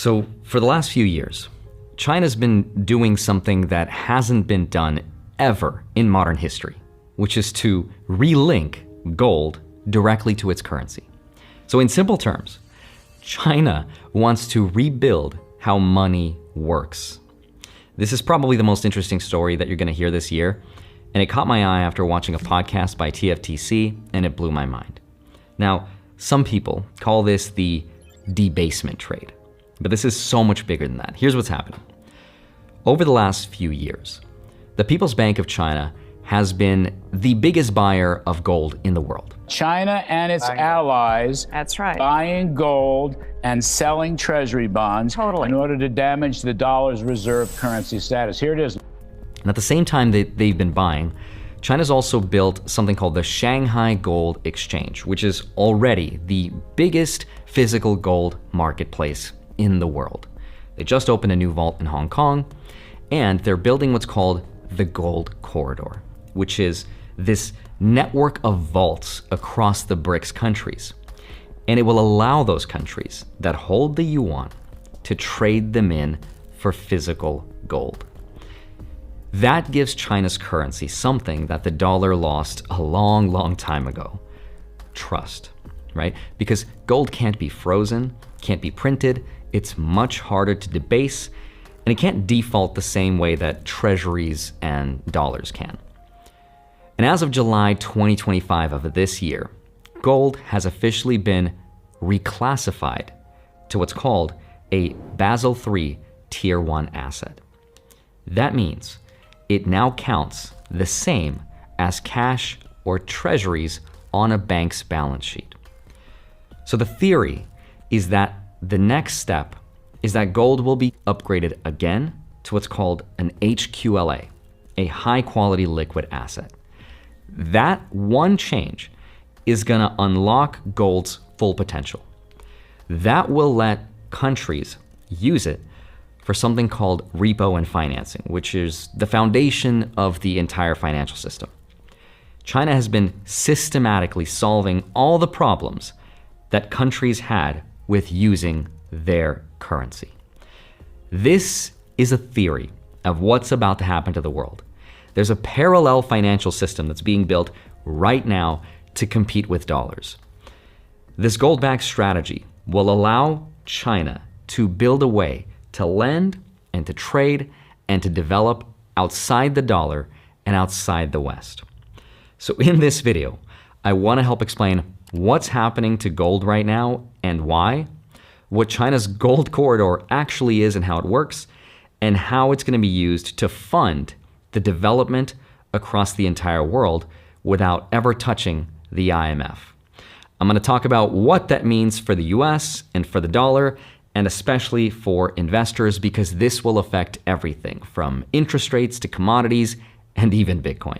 So for the last few years, China's been doing something that hasn't been done ever in modern history, which is to relink gold directly to its currency. So in simple terms, China wants to rebuild how money works. This is probably the most interesting story that you're going to hear this year, and it caught my eye after watching a podcast by TFTC, and it blew my mind. Now, some people call this the debasement trade, but this is so much bigger than that. Here's what's happening. Over the last few years, the People's Bank of China has been the biggest buyer of gold in the world. China and its allies That's right. buying gold and selling treasury bonds in order to damage the dollar's reserve currency status. Here it is. And at the same time that they've been buying, China's also built something called the Shanghai Gold Exchange, which is already the biggest physical gold marketplace in the world. They just opened a new vault in Hong Kong, and they're building what's called the Gold Corridor, which is this network of vaults across the BRICS countries. And it will allow those countries that hold the yuan to trade them in for physical gold. That gives China's currency something that the dollar lost a long, long time ago: trust, right? Because gold can't be frozen, can't be printed, it's much harder to debase, and it can't default the same way that treasuries and dollars can. And as of July 2025 of this year, gold has officially been reclassified to what's called a Basel III Tier 1 asset. That means it now counts the same as cash or treasuries on a bank's balance sheet. So the theory is that the next step is that gold will be upgraded again to what's called an HQLA, a high-quality liquid asset. That one change is going to unlock gold's full potential. That will let countries use it for something called repo and financing, which is the foundation of the entire financial system. China has been systematically solving all the problems that countries had with using their currency. This is a theory of what's about to happen to the world. There's a parallel financial system that's being built right now to compete with dollars. This gold-backed strategy will allow China to build a way to lend and to trade and to develop outside the dollar and outside the West. So in this video, I want to help explain what's happening to gold right now and why, what China's gold corridor actually is and how it works, and how it's going to be used to fund the development across the entire world without ever touching the IMF. I'm going to talk about what that means for the US and for the dollar, and especially for investors, because this will affect everything from interest rates to commodities and even Bitcoin.